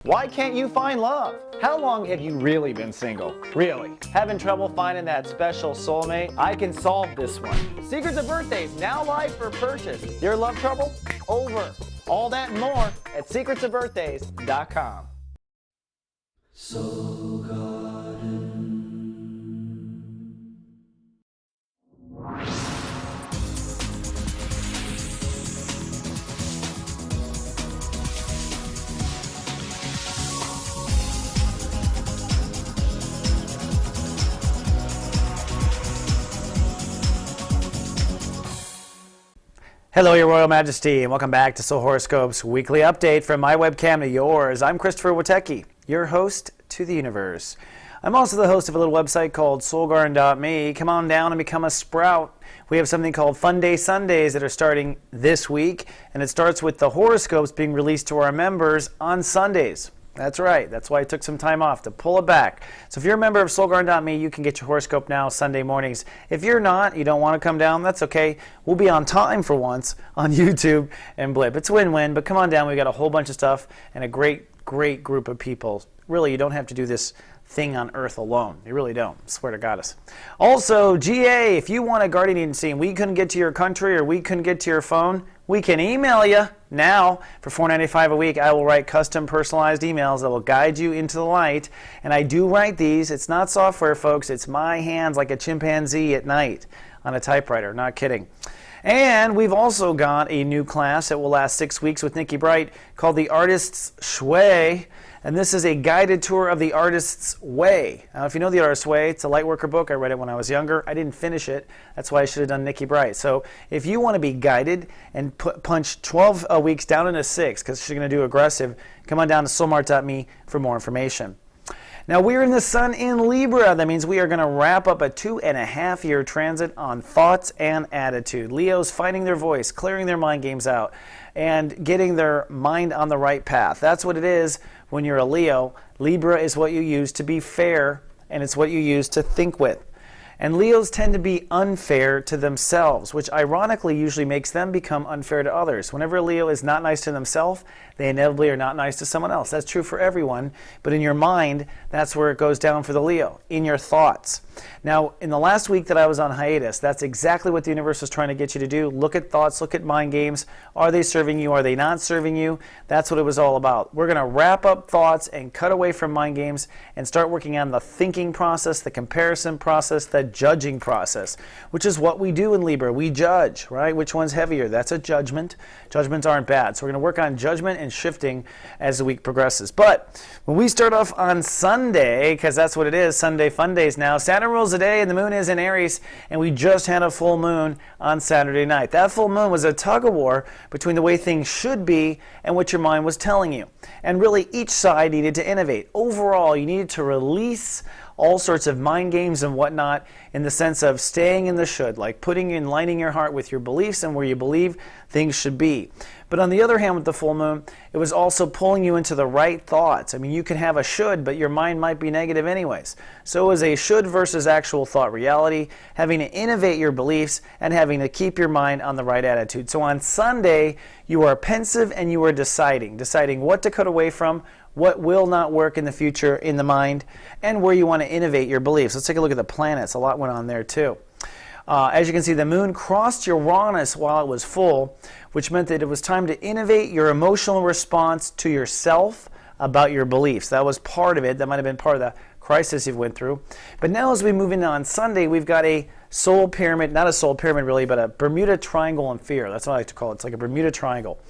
Why can't you find love? How long have you really been single? Really? Having trouble finding that special soulmate? I can solve this one. Secrets of Birthdays, now live for purchase. Your love trouble? Over. All that and more at secretsofbirthdays.com. Soul Garden. Hello, Your Royal Majesty, and welcome back to Soul Horoscopes Weekly Update from my webcam to yours. I'm Christopher Witecki, your host to the universe. I'm also the host of a little website called soulgarden.me. Come on down and become a sprout. We have something called Fun Day Sundays that are starting this week, and it starts with the horoscopes being released to our members on Sundays. That's right. That's why I took some time off to pull it back. So if you're a member of soulgarden.me, you can get your horoscope now Sunday mornings. If you're not, you don't want to come down, that's okay. We'll be on time for once on YouTube and Blip. It's win-win, but come on down. We've got a whole bunch of stuff and a great group of people. Really, you don't have to do this thing on Earth alone. You really don't. I swear to Goddess. Also, GA, if you want a guardian agency and we couldn't get to your country or we couldn't get to your phone, we can email you now for $4.95 a week. I will write custom personalized emails that will guide you into the light. And I do write these. It's not software, folks. It's my hands like a chimpanzee at night on a typewriter. Not kidding. And we've also got a new class that will last 6 weeks with Nikki Bright called The Artist's Shui. And this is a guided tour of the Artist's Way. Now, if you know The Artist's Way, it's a lightworker book. I read it when I was younger. I didn't finish it. That's why I should have done Nikki Bright. So if you want to be guided and punch 12 weeks down into 6, because she's going to do aggressive, come on down to soulmart.me for more information. Now, we're in the sun in Libra. That means we are going to wrap up a 2.5-year transit on thoughts and attitude. Leos finding their voice, clearing their mind games out, and getting their mind on the right path. That's what it is when you're a Leo. Libra is what you use to be fair, and it's what you use to think with. And Leos tend to be unfair to themselves, which ironically usually makes them become unfair to others. Whenever a Leo is not nice to themselves, they inevitably are not nice to someone else. That's true for everyone, but in your mind, that's where it goes down for the Leo, in your thoughts. Now, in the last week that I was on hiatus, that's exactly what the universe was trying to get you to do. Look at thoughts, look at mind games. Are they serving you? Are they not serving you? That's what it was all about. We're going to wrap up thoughts and cut away from mind games and start working on the thinking process, the comparison process, the judging process, which is what we do in Libra. We judge, right? Which one's heavier? That's a judgment. Judgments aren't bad. So we're going to work on judgment and shifting as the week progresses. But when we start off on Sunday, because that's what it is, Sunday Fun Days now, Saturn rules the day and the moon is in Aries, and we just had a full moon on Saturday night. That full moon was a tug of war between the way things should be and what your mind was telling you. And really, each side needed to innovate. Overall, you needed to release all sorts of mind games and whatnot in the sense of staying in the should, like putting in, lining your heart with your beliefs and where you believe things should be. But on the other hand, with the full moon, it was also pulling you into the right thoughts. I mean, you can have a should, but your mind might be negative anyways. So it was a should versus actual thought reality, having to innovate your beliefs and having to keep your mind on the right attitude. So on Sunday, you are pensive and you are deciding what to cut away from, what will not work in the future in the mind, and where you want to innovate your beliefs. Let's take a look at the planets. A lot went on there too. As you can see, the moon crossed Uranus while it was full, which meant that it was time to innovate your emotional response to yourself about your beliefs. That was part of it. That might have been part of the crisis you went through. But now as we move in on Sunday, we've got a soul pyramid, not a soul pyramid really, but a Bermuda Triangle in fear. That's what I like to call it. It's like a Bermuda Triangle.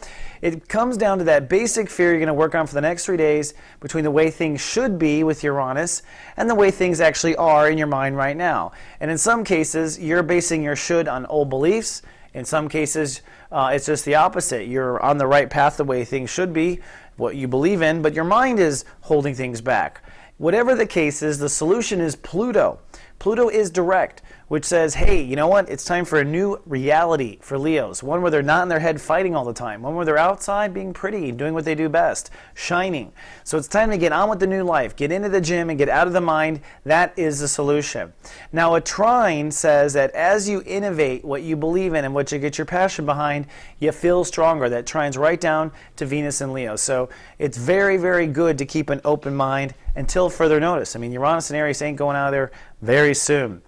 It comes down to that basic fear you're going to work on for the next 3 days between the way things should be with Uranus and the way things actually are in your mind right now. And in some cases, you're basing your should on old beliefs. In some cases, it's just the opposite. You're on the right path the way things should be, what you believe in, but your mind is holding things back. Whatever the case is, the solution is Pluto. Pluto is direct, which says, hey, you know what? It's time for a new reality for Leos. One where they're not in their head fighting all the time. One where they're outside being pretty, doing what they do best, shining. So it's time to get on with the new life. Get into the gym and get out of the mind. That is the solution. Now, a trine says that as you innovate what you believe in and what you get your passion behind, you feel stronger. That trine's right down to Venus and Leo. So it's very, very good to keep an open mind until further notice. I mean, Uranus and Aries ain't going out of there very soon.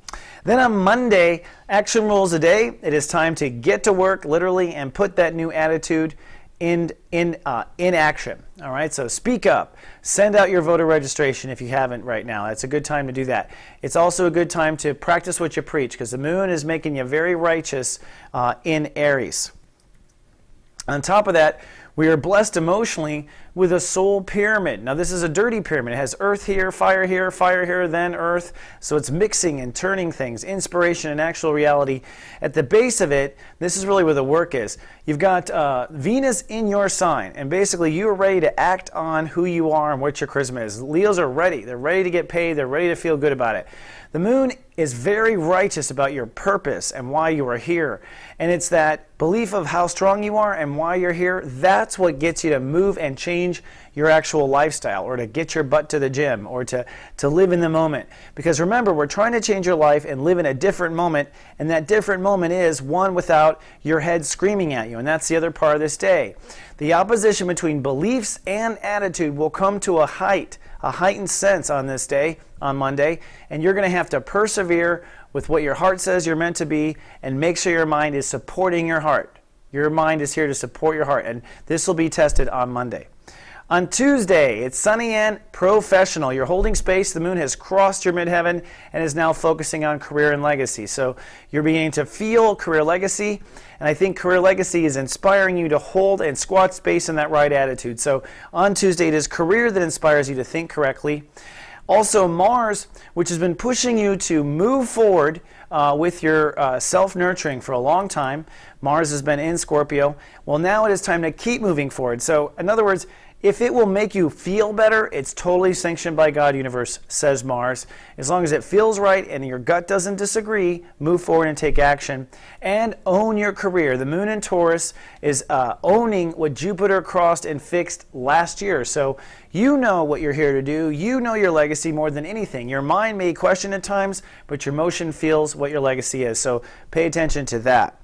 Then on Monday, action rules the day. It is time to get to work, literally, and put that new attitude in action. All right, so speak up. Send out your voter registration if you haven't right now. It's a good time to do that. It's also a good time to practice what you preach, because the moon is making you very righteous in Aries. On top of that, we are blessed emotionally with a soul pyramid. Now, this is a dirty pyramid. It has earth here, fire here, then earth. So it's mixing and turning things, inspiration and actual reality. At the base of it, this is really where the work is. You've got Venus in your sign, and basically you are ready to act on who you are and what your charisma is. Leos are ready. They're ready to get paid. They're ready to feel good about it. The moon is very righteous about your purpose and why you are here. And it's that belief of how strong you are and why you're here. That's what gets you to move and change your actual lifestyle, or to get your butt to the gym, or to live in the moment. Because remember, we're trying to change your life and live in a different moment. And that different moment is one without your head screaming at you. And that's the other part of this day. The opposition between beliefs and attitude will come to a heightened sense on this day, on Monday, and you're going to have to persevere with what your heart says you're meant to be, and make sure your mind is supporting your heart. Your mind is here to support your heart, and this will be tested on Monday. On Tuesday, it's sunny and professional. You're holding space. The moon has crossed your midheaven and is now focusing on career and legacy. So you're beginning to feel career legacy, and I think career legacy is inspiring you to hold and squat space in that right attitude. So on Tuesday, it is career that inspires you to think correctly. Also, Mars, which has been pushing you to move forward with your self-nurturing for a long time. Mars has been in Scorpio. Well, now it is time to keep moving forward. So, in other words, if it will make you feel better, it's totally sanctioned by God, universe, says Mars. As long as it feels right and your gut doesn't disagree, move forward and take action. And own your career. The moon in Taurus is owning what Jupiter crossed and fixed last year. So you know what you're here to do. You know your legacy more than anything. Your mind may question at times, but your motion feels what your legacy is. So pay attention to that.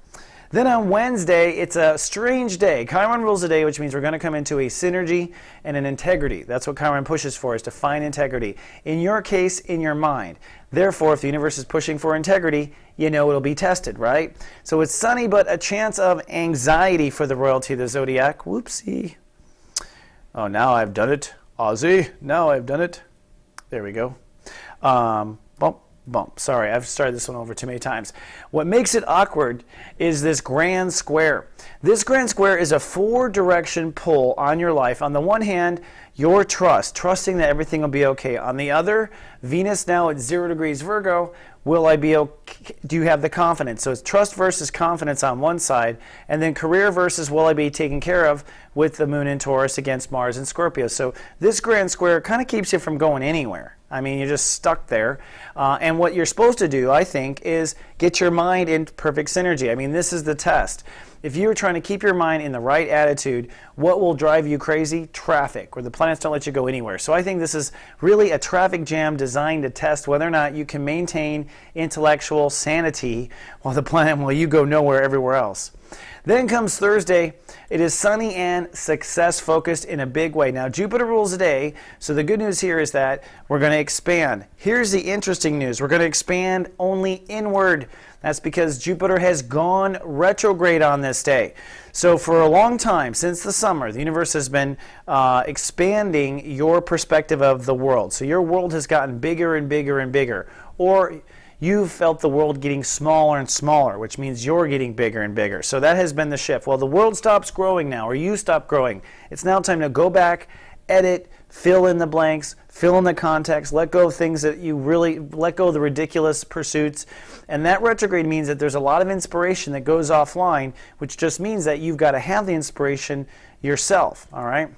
Then on Wednesday, it's a strange day. Chiron rules the day, which means we're going to come into a synergy and an integrity. That's what Chiron pushes for, is to find integrity. In your case, in your mind. Therefore, if the universe is pushing for integrity, you know it'll be tested, right? So it's sunny, but a chance of anxiety for the royalty of the zodiac. Whoopsie. Oh, now I've done it. Aussie. Now I've done it. There we go. Bump. Sorry, I've started this one over too many times. What makes it awkward is this grand square. This grand square is a 4-direction pull on your life. On the one hand, your trusting that everything will be okay. On the other, Venus now at 0 degrees Virgo, will I be okay? Do you have the confidence? So it's trust versus confidence on one side, and then career versus will I be taken care of with the moon in Taurus against Mars in Scorpio. So this grand square kind of keeps you from going anywhere. I mean, you're just stuck there. And what you're supposed to do, I think, is get your mind in perfect synergy. I mean, this is the test. If you're trying to keep your mind in the right attitude, what will drive you crazy? Traffic, where the planets don't let you go anywhere. So I think this is really a traffic jam designed to test whether or not you can maintain intellectual sanity while you go nowhere everywhere else. Then comes Thursday. It is sunny and success-focused in a big way. Now, Jupiter rules the day, so the good news here is that we're going to expand. Here's the interesting news. We're going to expand only inward. That's because Jupiter has gone retrograde on this day. So for a long time, since the summer, the universe has been expanding your perspective of the world. So your world has gotten bigger and bigger and bigger. Or you've felt the world getting smaller and smaller, which means you're getting bigger and bigger. So that has been the shift. Well, the world stops growing now, or you stop growing. It's now time to go back, edit, fill in the blanks, fill in the context, let go of things that you really, let go of the ridiculous pursuits. And that retrograde means that there's a lot of inspiration that goes offline, which just means that you've got to have the inspiration yourself, all right?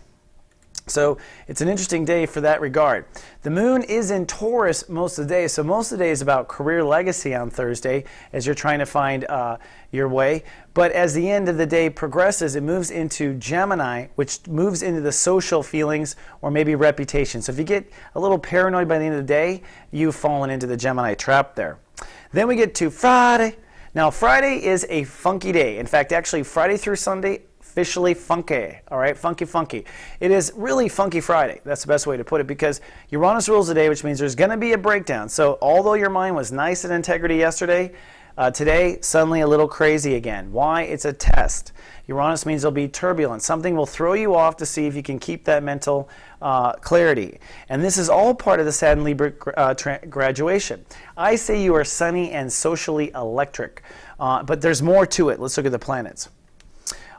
So it's an interesting day for that regard. The moon is in Taurus most of the day, so most of the day is about career legacy on Thursday as you're trying to find your way. But as the end of the day progresses, it moves into Gemini, which moves into the social feelings or maybe reputation. So if you get a little paranoid by the end of the day, you've fallen into the Gemini trap there. Then we get to Friday. Now, Friday is a funky day. In fact, actually, Friday through Sunday, officially funky, all right? Funky. It is really Funky Friday. That's the best way to put it, because Uranus rules the day, which means there's going to be a breakdown. So although your mind was nice and integrity yesterday, today, suddenly a little crazy again. Why? It's a test. Uranus means there'll be turbulence. Something will throw you off to see if you can keep that mental clarity. And this is all part of the Saturn Libra graduation. I say you are sunny and socially electric, but there's more to it. Let's look at the planets.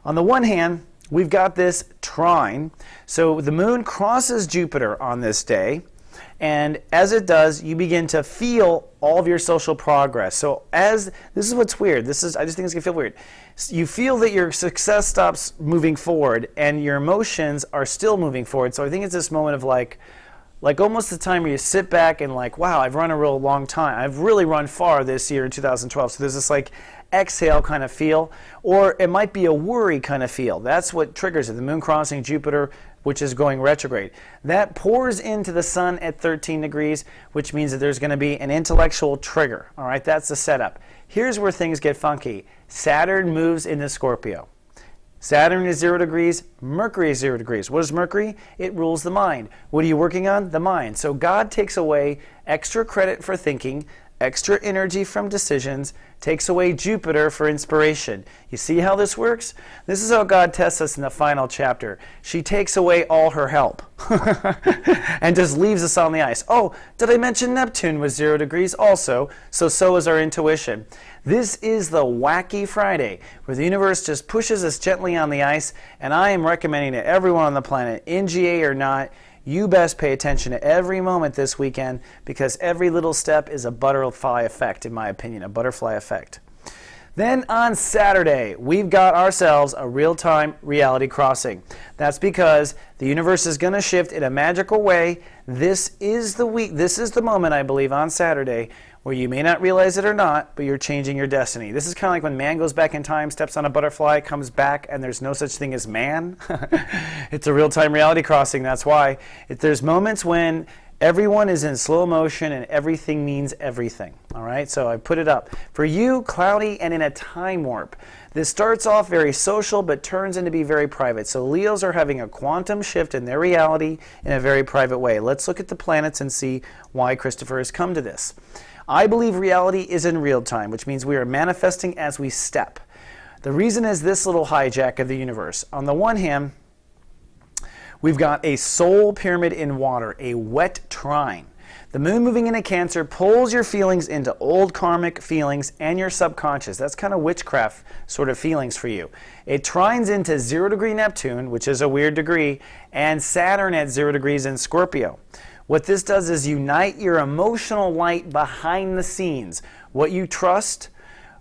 On the one hand, we've got this trine. So the moon crosses Jupiter on this day. And as it does, you begin to feel all of your social progress. So this is what's weird. I just think it's going to feel weird. You feel that your success stops moving forward and your emotions are still moving forward. So I think it's this moment of like almost the time where you sit back and like, wow, I've run a real long time. I've really run far this year in 2012. So there's this like exhale kind of feel, or it might be a worry kind of feel. That's what triggers it. The moon crossing Jupiter, which is going retrograde. That pours into the sun at 13 degrees, which means that there's going to be an intellectual trigger. All right, that's the setup. Here's where things get funky. Saturn moves into Scorpio. Saturn is 0 degrees, Mercury is 0 degrees. What is Mercury? It rules the mind. What are you working on? The mind. So God takes away extra credit for thinking, extra energy from decisions, takes away Jupiter for inspiration. You see how this works? This is how God tests us in the final chapter. She takes away all her help and just leaves us on the ice. Oh, did I mention Neptune was 0 degrees also? So is our intuition. This is the wacky Friday where the universe just pushes us gently on the ice, and I am recommending to everyone on the planet, NGA or not, you best pay attention to every moment this weekend, because every little step is a butterfly effect, in my opinion, a butterfly effect. Then on Saturday, we've got ourselves a real-time reality crossing. That's because the universe is going to shift in a magical way. This is the week, this is the moment, I believe, on Saturday, where you may not realize it or not, but you're changing your destiny. This is kind of like when man goes back in time, steps on a butterfly, comes back, and there's no such thing as man. It's a real-time reality crossing. That's why. There's moments when everyone is in slow motion and everything means everything. All right, so I put it up. For you, cloudy and in a time warp. This starts off very social but turns into be very private. So Leos are having a quantum shift in their reality in a very private way. Let's look at the planets and see why Christopher has come to this. I believe reality is in real time, which means we are manifesting as we step. The reason is this little hijack of the universe. On the one hand, we've got a soul pyramid in water, a wet trine. The moon moving into Cancer pulls your feelings into old karmic feelings and your subconscious. That's kind of witchcraft sort of feelings for you. It trines into 0 degree Neptune, which is a weird degree, and Saturn at 0 degrees in Scorpio. What this does is unite your emotional light behind the scenes, what you trust,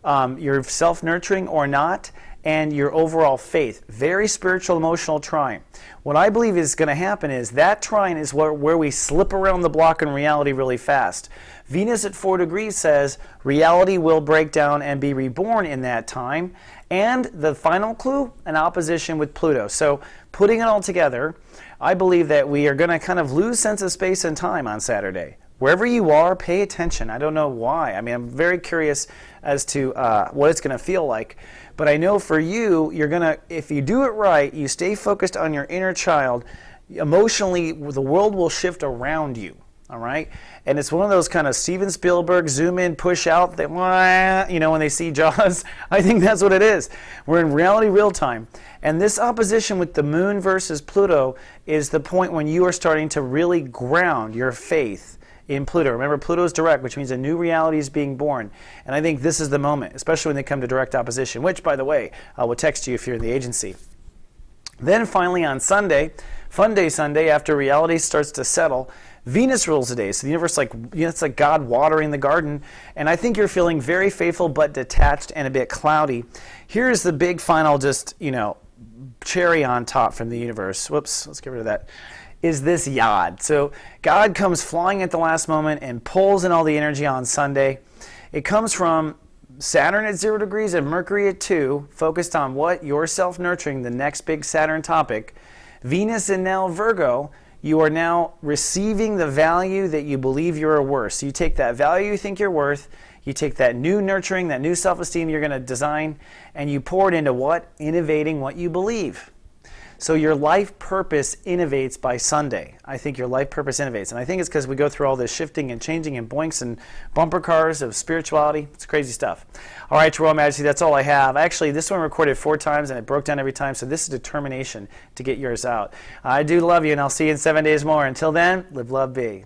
your self-nurturing or not, and your overall faith. Very spiritual, emotional trine. What I believe is going to happen is that trine is where we slip around the block in reality really fast. Venus at 4 degrees says reality will break down and be reborn in that time. And the final clue, an opposition with Pluto. So putting it all together, I believe that we are going to kind of lose sense of space and time on Saturday. Wherever you are, pay attention. I don't know why. I mean, I'm very curious as to what it's going to feel like. But I know for you, you're going to, if you do it right, you stay focused on your inner child, emotionally, the world will shift around you. All right? And it's one of those kind of Steven Spielberg zoom in, push out, when they see Jaws. I think that's what it is. We're in reality real time. And this opposition with the moon versus Pluto is the point when you are starting to really ground your faith in Pluto. Remember, Pluto is direct, which means a new reality is being born. And I think this is the moment, especially when they come to direct opposition, which, by the way, I will text you if you're in the agency. Then finally on Sunday, Fun Day Sunday, after reality starts to settle, Venus rules the day. So the universe, it's like God watering the garden. And I think you're feeling very faithful but detached and a bit cloudy. Here's the big final cherry on top from the universe, whoops, let's get rid of that, is this Yod. So God comes flying at the last moment and pulls in all the energy on Sunday. It comes from Saturn at 0 degrees and Mercury at 2, focused on what? Your self-nurturing, the next big Saturn topic. Venus in now Virgo, you are now receiving the value that you believe you're worth. So you take that value you think you're worth, you take that new nurturing, that new self-esteem you're going to design, and you pour it into what? Innovating what you believe. So your life purpose innovates by Sunday. I think your life purpose innovates. And I think it's because we go through all this shifting and changing and boinks and bumper cars of spirituality. It's crazy stuff. All right, Your Royal Majesty, that's all I have. Actually, this one recorded 4 times and it broke down every time. So this is determination to get yours out. I do love you, and I'll see you in 7 days more. Until then, live, love, be.